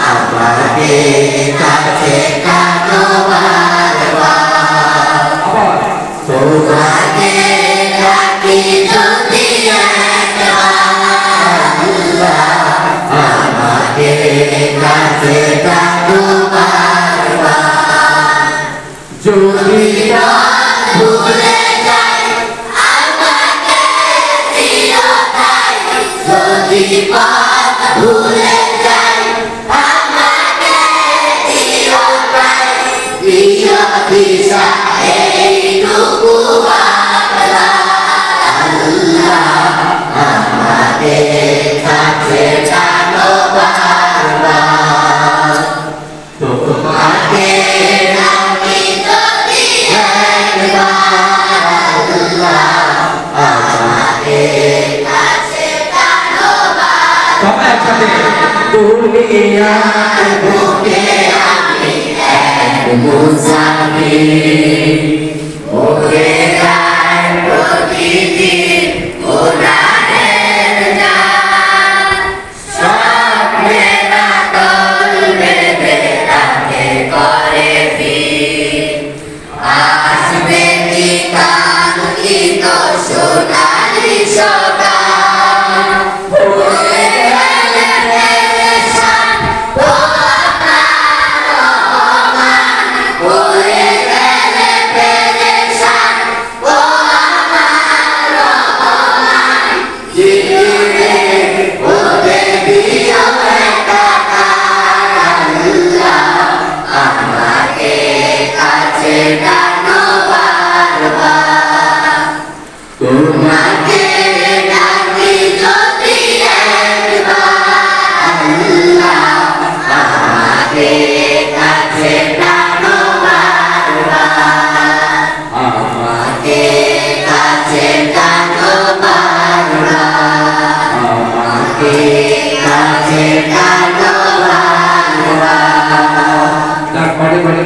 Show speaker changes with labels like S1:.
S1: আমাকে কাছে টানো বারবার তোমাকে ডাকি যদি আমাকে কাছে টানো বারবার যদি ভুলে যাই আমাকে দিও তাই যদি ভুলে যাই আমাকে দিও তাই দিও দিশা এইটুকু আল্লাহ আমাকে কাছে টানো বারবার তোমাকে ডাকি যদি একবার আল্লাহ আমাকে কাছে টানো বারবার সবাই একসাথে দুনিয়ার বুকে আমি এক মুসাফির ওরে যায় প্রতিদিন কোরআনের গান স্বপ্নের আদল বেঁধে রাতে করে ভিড় আসবে কি কাঙ্ক্ষিত সোনালি সকাল হয়ে গেলে পেরেশান ও আমার রহমান হয়ে গেলে পেরেশান ও আমার রহমান জিরে ওরে দিও একাকার আল্লাহ আমাকে কাছে টানো বারবার তোমাকে ডাকি যদি একবার আল্লাহ আমাকে কাছে টানো বারবার আমাকে কাছে টানো বারবার আমাকে কাছে টানো বারবার